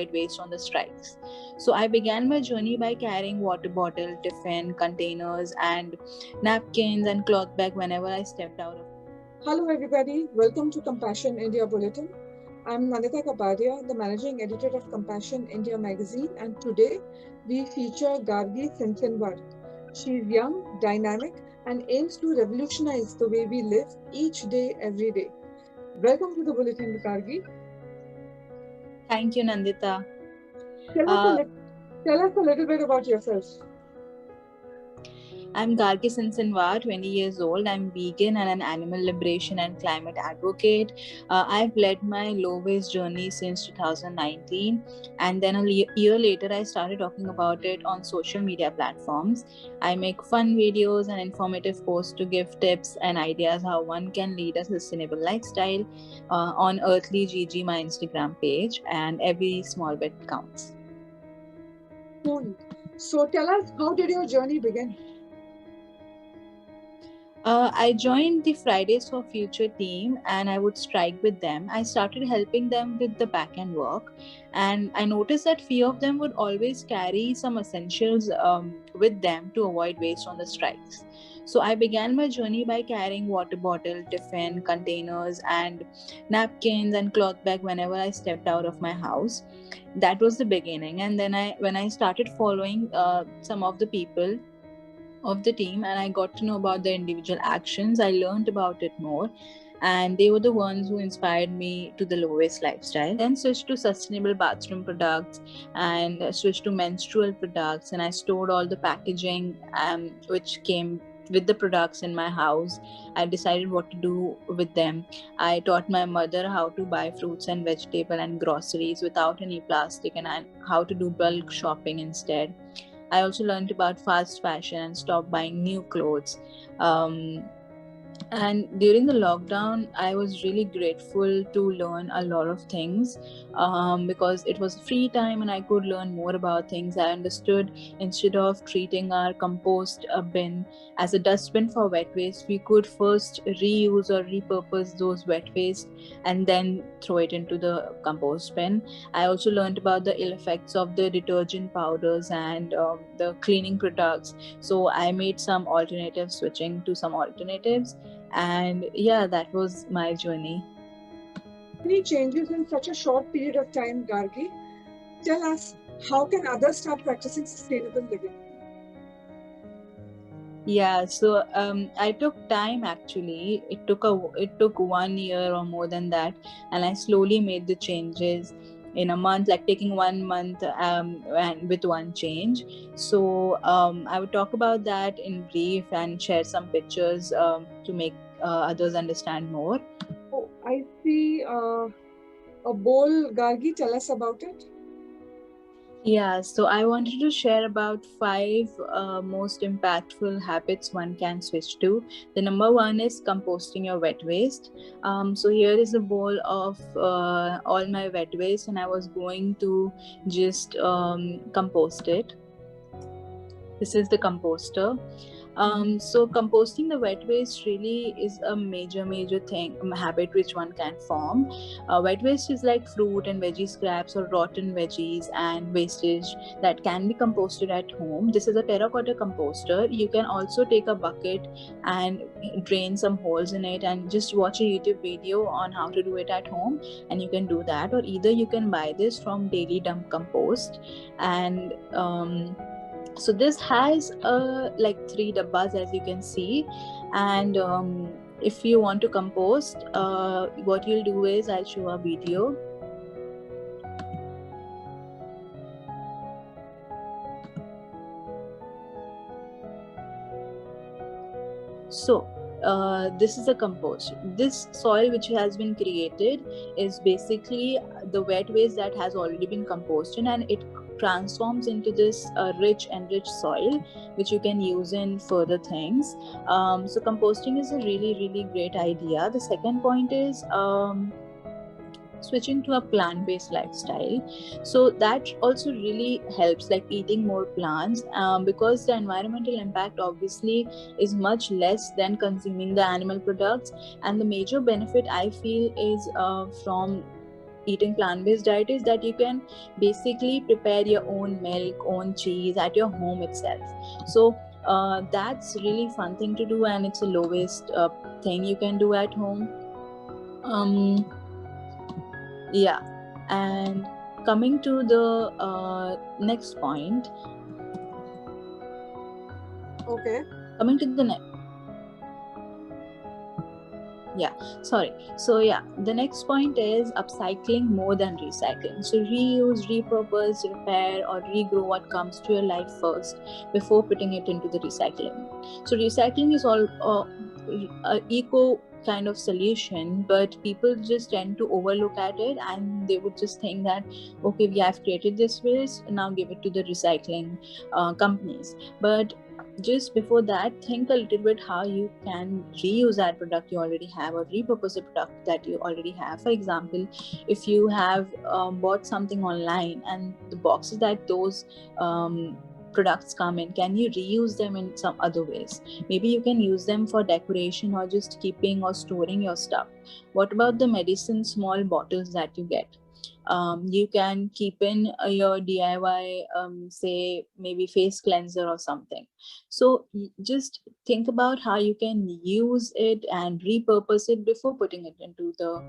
avoid waste on the strikes. So I began my journey by carrying water bottle, tiffin, containers, and napkins and cloth bag whenever I stepped out of. Hello, everybody. Welcome to Compassion India Bulletin. I'm Nandita Kapadia, the managing editor of Compassion India magazine, and today we feature Gargi Sinsinwar. She's young, dynamic, and aims to revolutionize the way we live each day, every day. Welcome to the bulletin, Gargi. Thank you, Nandita. Tell us a little bit about yourself. I'm Gargi Sinsinwar, 20 years old. I'm vegan and an animal liberation and climate advocate. I've led my low waste journey since 2019, and then a year later, I started talking about it on social media platforms. I make fun videos and informative posts to give tips and ideas how one can lead a sustainable lifestyle on Earthly GG, my Instagram page, and every small bit counts. Cool. So tell us, how did your journey begin? I joined the Fridays for Future team and I would strike with them. I started helping them with the back end work, and I noticed that few of them would always carry some essentials with them to avoid waste on the strikes. So I began my journey by carrying water bottle, tiffin, containers, and napkins and cloth bag whenever I stepped out of my house. That was the beginning, and then when I started following some of the people of the team and I got to know about the individual actions, I learned about it more, and they were the ones who inspired me to the low waste lifestyle. Then switched to sustainable bathroom products and switched to menstrual products, and I stored all the packaging which came with the products in my house. I decided what to do with them. I taught my mother how to buy fruits and vegetable and groceries without any plastic, and how to do bulk shopping instead. I also learned about fast fashion and stopped buying new clothes. And during the lockdown, I was really grateful to learn a lot of things because it was free time and I could learn more about things. I understood, instead of treating our compost bin as a dustbin for wet waste, we could first reuse or repurpose those wet waste and then throw it into the compost bin. I also learned about the ill effects of the detergent powders and the cleaning products. So I made some alternatives, switching to some alternatives. And yeah, that was my journey. Many changes in such a short period of time, Gargi. Tell us, how can others start practicing sustainable living? Yeah, so I took time actually. It took 1 year or more than that, and I slowly made the changes in a month, like taking 1 month and with one change. So I would talk about that in brief and share some pictures to make others understand more. Oh, I see a bowl. Gargi, tell us about it. Yeah, so I wanted to share about 5 most impactful habits one can switch to. The number one is composting your wet waste. So here is a bowl of all my wet waste, and I was going to just compost it. This is the composter. So composting the wet waste really is a major thing, habit which one can form. Wet waste is like fruit and veggie scraps or rotten veggies and wastage that can be composted at home. This is a terracotta composter. You can also take a bucket and drain some holes in it and just watch a YouTube video on how to do it at home, and you can do that. Or either you can buy this from Daily Dump Compost, and so this has like 3 dabbas, as you can see. And if you want to compost, what you'll do is, I'll show a video. So this is a compost. This soil which has been created is basically the wet waste that has already been composted, and it transforms into this rich, enriched soil which you can use in further things. So composting is a really great idea. The second point is switching to a plant-based lifestyle. So that also really helps, like eating more plants, because the environmental impact obviously is much less than consuming the animal products. And the major benefit I feel is from eating plant-based diet is that you can basically prepare your own milk, own cheese at your home itself. So that's really fun thing to do, and it's a low waste thing you can do at home. Yeah. And coming to the next point. Okay. Coming to the next. Yeah, sorry. So yeah, the next point is upcycling more than recycling. So reuse, repurpose, repair, or regrow what comes to your life first before putting it into the recycling. So recycling is all a eco kind of solution, but people just tend to overlook at it, and they would just think that, okay, we have created this waste, now give it to the recycling companies. But just before that, think a little bit how you can reuse that product you already have, or repurpose a product that you already have. For example, if you have bought something online and the boxes that those products come in, can you reuse them in some other ways? Maybe you can use them for decoration or just keeping or storing your stuff. What about the medicine small bottles that you get? You can keep in your DIY, say maybe face cleanser or something. So just think about how you can use it and repurpose it before putting it into the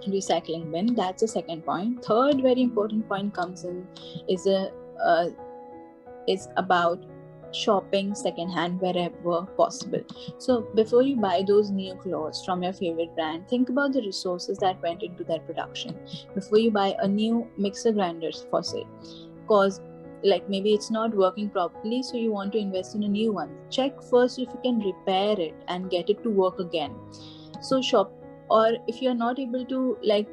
recycling bin. That's the second point. Third very important point comes in is about shopping secondhand wherever possible. So before you buy those new clothes from your favorite brand, think about the resources that went into their production. Before you buy a new mixer grinder for say, cause like maybe it's not working properly, so you want to invest in a new one, check first if you can repair it and get it to work again. So shop, or if you're not able to make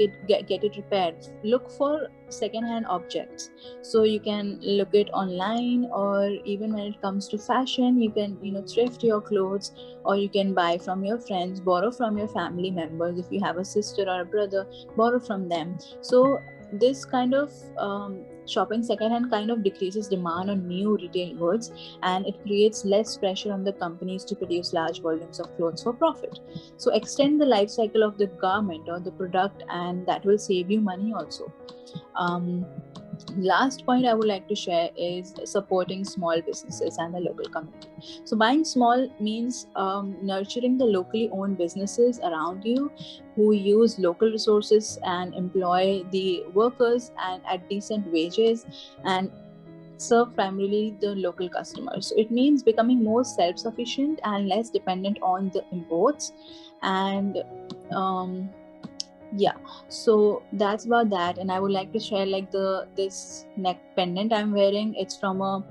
it get it repaired, look for second-hand objects. So you can look it online, or even when it comes to fashion, you can thrift your clothes, or you can buy from your friends, borrow from your family members. If you have a sister or a brother, borrow from them. So this kind of shopping secondhand kind of decreases demand on new retail goods, and it creates less pressure on the companies to produce large volumes of clothes for profit. So extend the life cycle of the garment or the product, and that will save you money also. Last point I would like to share is supporting small businesses and the local community. So buying small means nurturing the locally owned businesses around you who use local resources and employ the workers and at decent wages and serve primarily the local customers. So it means becoming more self-sufficient and less dependent on the imports. And yeah, so that's about that. And I would like to share like this neck pendant I'm wearing. It's from a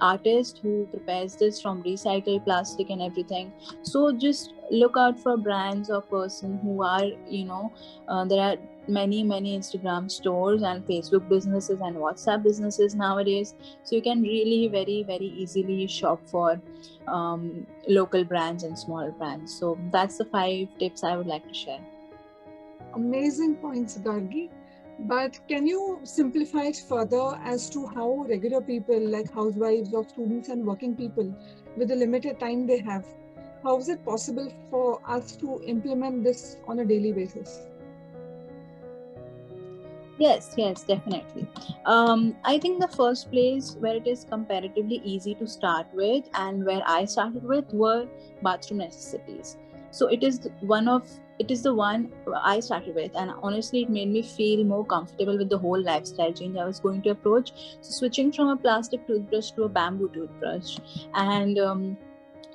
artist who prepares this from recycled plastic and everything. So just look out for brands or person who are there are many Instagram stores and Facebook businesses and WhatsApp businesses nowadays, so you can really very easily shop for local brands and small brands. So that's the 5 tips I would like to share. Amazing points, Gargi. But can you simplify it further as to how regular people like housewives or students and working people with the limited time they have, how is it possible for us to implement this on a daily basis? Yes, definitely. I think the first place where it is comparatively easy to start with, and where I started with, were bathroom necessities. So it is the one I started with, and honestly, it made me feel more comfortable with the whole lifestyle change I was going to approach. So switching from a plastic toothbrush to a bamboo toothbrush, and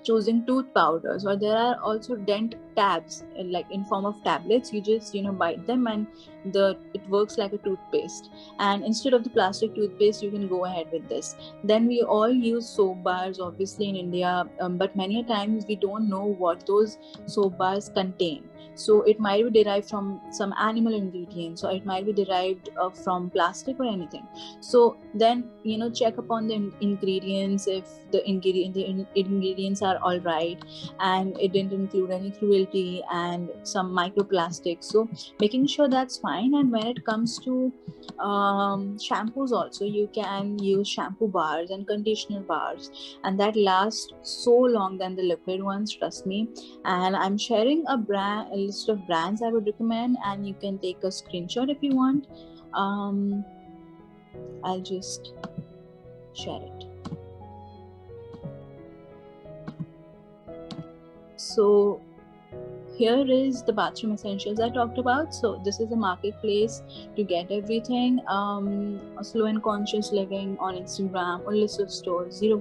choosing tooth powders, or there are also dent tabs like in form of tablets. You just bite them, and it works like a toothpaste, and instead of the plastic toothpaste you can go ahead with this. Then we all use soap bars obviously in India, but many times we don't know what those soap bars contain. So it might be derived from some animal ingredients, or it might be derived from plastic or anything. So then check upon the ingredients, if the ingredients are all right, and it didn't include any fragility and some microplastics. So making sure that's fine. And when it comes to shampoos also, you can use shampoo bars and conditioner bars, and that lasts so long than the liquid ones, trust me. And I'm sharing a list of brands I would recommend, and you can take a screenshot if you want. I'll just share it. So here is the bathroom essentials I talked about. So this is a marketplace to get everything. Slow and conscious living on Instagram, or list of stores, zero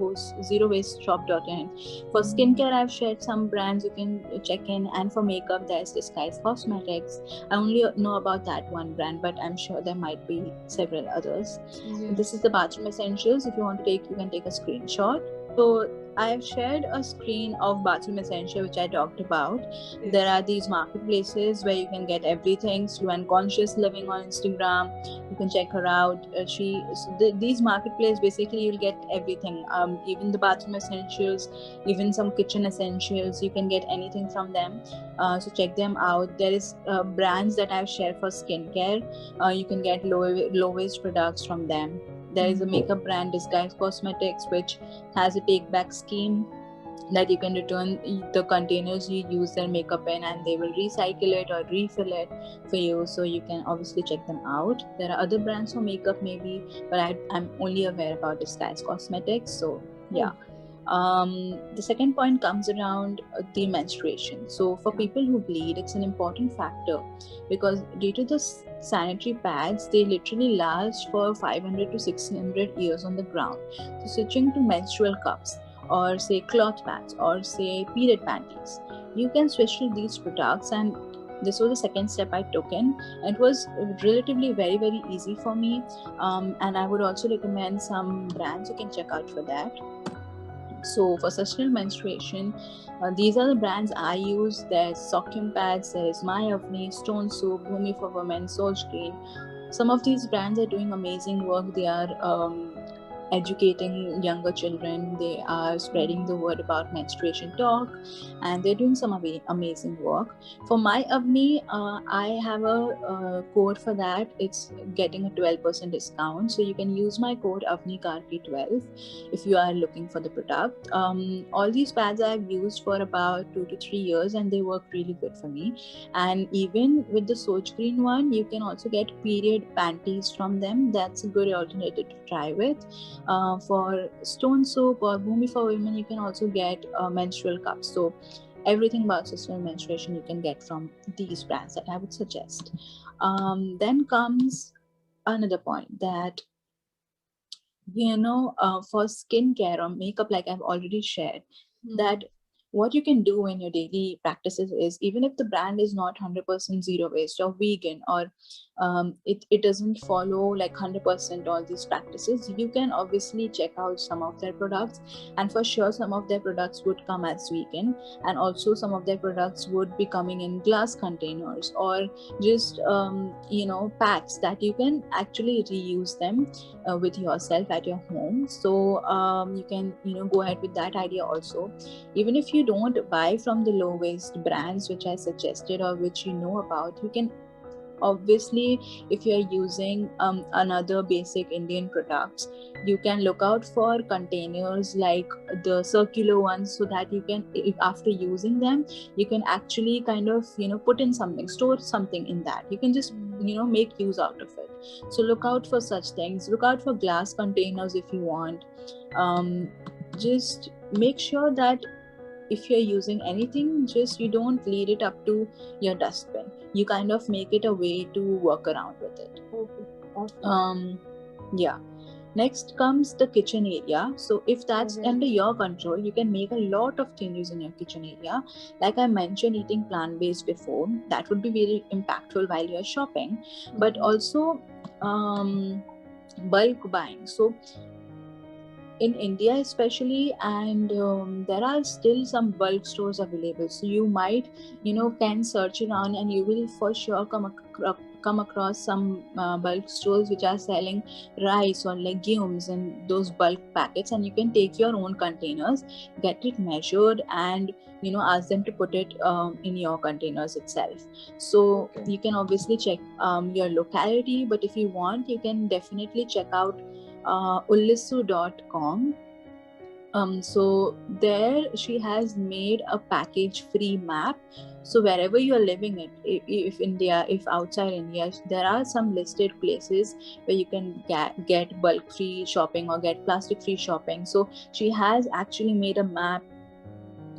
waste shop.in. For skincare, I've shared some brands you can check in, and for makeup, there's Disguise Cosmetics. I only know about that one brand, but I'm sure there might be several others. Yes. This is the bathroom essentials. If you want to take, you can take a screenshot. So I've shared a screen of bathroom essential which I talked about. Yes. There are these marketplaces where you can get everything. Slow and Conscious Living on Instagram, you can check her out. These marketplaces, basically you'll get everything, even the bathroom essentials, even some kitchen essentials. You can get anything from them, so check them out. There is brands that I've shared for skincare. You can get low waste products from them. There is a makeup brand, Disguise Cosmetics, which has a take back scheme that you can return the containers you use their makeup in, and they will recycle it or refill it for you. So you can obviously check them out. There are other brands for makeup maybe, but I'm only aware about Disguise Cosmetics. So yeah. The second point comes around the menstruation. So for people who bleed, it's an important factor, because due to the sanitary pads, they literally last for 500 to 600 years on the ground. So switching to menstrual cups, or say cloth pads, or say period panties, you can switch to these products. And this was the second step I took in. It was relatively very, very easy for me, and I would also recommend some brands you can check out for that. So for sustainable menstruation, these are the brands I use. There's Socum Pads, there is My Avni, Stone Soup, Bhumi for Women, Soul Screen. Some of these brands are doing amazing work. They are educating younger children. They are spreading the word about menstruation talk, and they're doing some amazing work. For My Avni, I have a code for that. It's getting a 12% discount, so you can use my code AvniKarki12 if you are looking for the product. All these pads I've used for about 2 to 3 years, and they work really good for me. And even with the Soch Green one, you can also get period panties from them. That's a good alternative to try with. For Stone Soap or Bhumi for Women, you can also get menstrual cups. So everything about sustainable menstruation you can get from these brands that I would suggest. Then comes another point that, for skincare or makeup, like I've already shared, that what you can do in your daily practices is, even if the brand is not 100% zero waste or vegan, or it doesn't follow like 100% all these practices, you can obviously check out some of their products. And for sure, some of their products would come as vegan, and also some of their products would be coming in glass containers, or just packs that you can actually reuse them with yourself at your home. So you can go ahead with that idea also. Even if you don't buy from the low waste brands which I suggested or which you know about, you can obviously, if you're using another basic Indian products, you can look out for containers like the circular ones, so that you can, after using them, you can actually kind of put in something, store something in that. You can just make use out of it. So look out for such things. Look out for glass containers if you want. Just make sure that if you're using anything, just you don't lead it up to your dustbin. You kind of make it a way to work around with it. Okay. Yeah. Next comes the kitchen area. So if that's under your control, you can make a lot of changes in your kitchen area. Like I mentioned, eating plant-based before, that would be very impactful while you're shopping. But also bulk buying. So in India especially, and there are still some bulk stores available. So you might, can search around, and you will for sure come come across some bulk stores which are selling rice or legumes in those bulk packets, and you can take your own containers, get it measured, and ask them to put it in your containers itself. So Okay. you can obviously check your locality, but if you want, you can definitely check out ullisu.com. So there she has made a package free map. So wherever you are living it, if outside India, there are some listed places where you can get bulk free shopping or get plastic free shopping. So she has actually made a map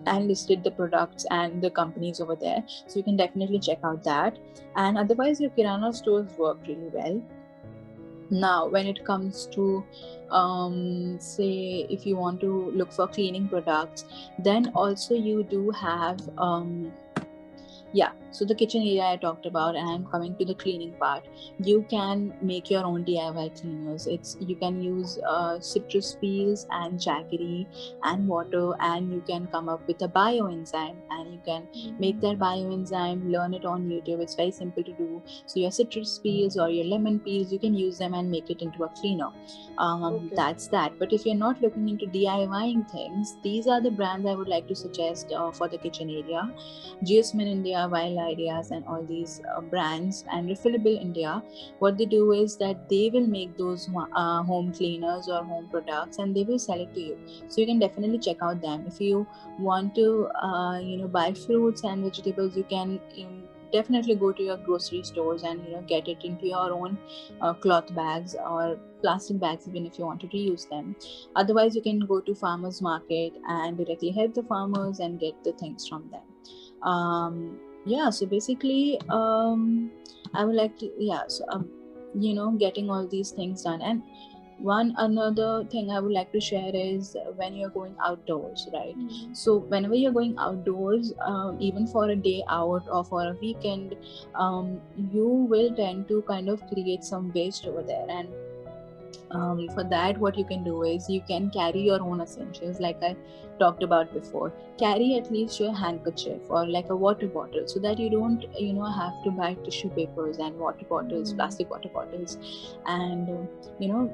and listed the products and the companies over there, so you can definitely check out that. And otherwise, your kirana stores work really well. Now when it comes to say if you want to look for cleaning products, then also you do have yeah, so the kitchen area I talked about, and I'm coming to the cleaning part. You can make your own DIY cleaners. You can use citrus peels and jaggery and water, and you can come up with a bioenzyme, and you can make that bioenzyme, learn it on YouTube. It's very simple to do. So your citrus peels or your lemon peels, you can use them and make it into a cleaner. Okay. That's that. But if you're not looking into DIYing things, these are the brands I would like to suggest for the kitchen area. Geosmin India, Wild Ideas, and all these brands, and Refillable India. What they do is that they will make those home cleaners or home products, and they will sell it to you. So you can definitely check out them. If you want to, buy fruits and vegetables, you can definitely go to your grocery stores and get it into your own cloth bags or plastic bags, even if you want to reuse them. Otherwise, you can go to farmers market and directly help the farmers and get the things from them. Yeah, so basically I would like to, yeah, so getting all these things done. And one another thing I would like to share is when you're going outdoors, right? So whenever you're going outdoors, even for a day out or for a weekend, you will tend to kind of create some waste over there. And for that, what you can do is you can carry your own essentials, like I talked about before. Carry at least your handkerchief or like a water bottle, so that you don't have to buy tissue papers and water bottles, plastic water bottles. And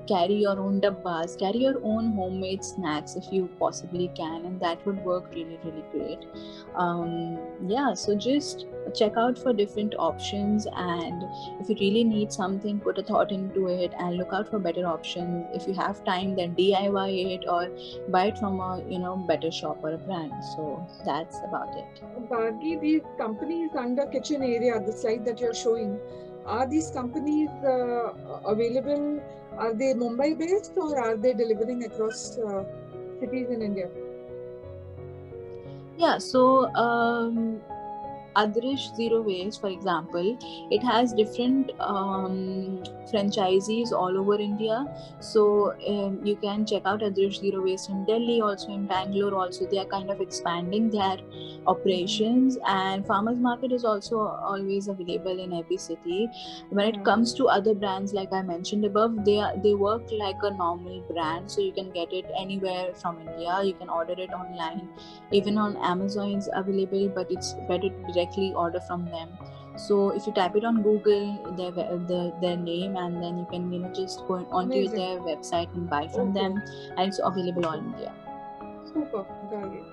carry your own dabbas, carry your own homemade snacks if you possibly can, and that would work really, really great. Yeah, so just check out for different options, and if you really need something, put a thought into it and look out for better options. If you have time, then DIY it or buy it from a better shop or a brand. So that's about it. Gargi, these companies under kitchen area, the slide that you're showing, are these companies available? Are they Mumbai based or are they delivering across cities in India? Yeah, so Adrish Zero Waste, for example, it has different franchisees all over India. So you can check out Adrish Zero Waste in Delhi, also in Bangalore. Also, they are kind of expanding their operations, and Farmers Market is also always available in every city. When it comes to other brands, like I mentioned above, they work like a normal brand, so you can get it anywhere from India. You can order it online, even on Amazon is available, but it's better to directly order from them. So if you type it on Google, their name, and then you can just go onto Amazing. their website and buy from them, and it's available all India. Super, Gargi.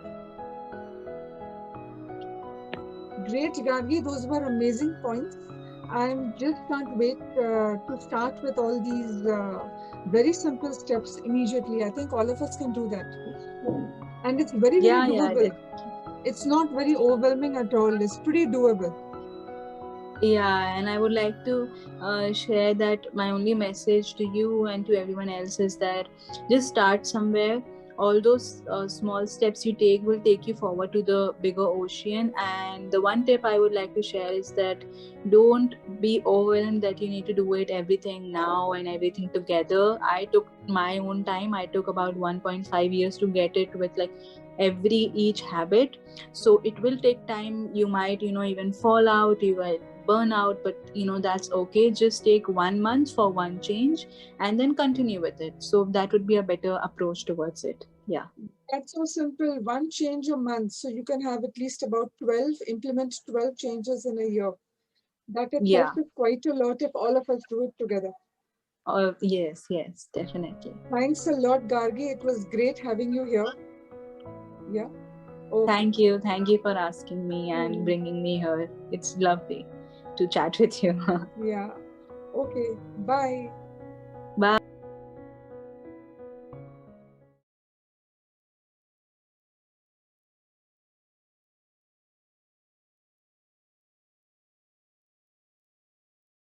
Great, Gargi. Those were amazing points. I just can't wait to start with all these very simple steps immediately. I think all of us can do that. And it's very, very doable. It's not very overwhelming at all. It's pretty doable. Yeah, and I would like to share that my only message to you and to everyone else is that just start somewhere. All those small steps you take will take you forward to the bigger ocean. And the one tip I would like to share is that don't be overwhelmed that you need to do it everything now and everything together. I took my own time. I took about 1.5 years to get it with like each habit. So it will take time. You might even fall out, you will burn out, but that's okay. Just take 1 month for one change and then continue with it. So that would be a better approach towards it. Yeah, that's so simple. One change a month, so you can have at least about 12, implement 12 changes in a year. That itself Yeah. is quite a lot if all of us do it together. Yes, yes, definitely. Thanks a lot, Gargi. It was great having you here. Yeah. Okay. Thank you. Thank you for asking me and Hmm. bringing me here. It's lovely to chat with you. Yeah. Okay. Bye. Bye.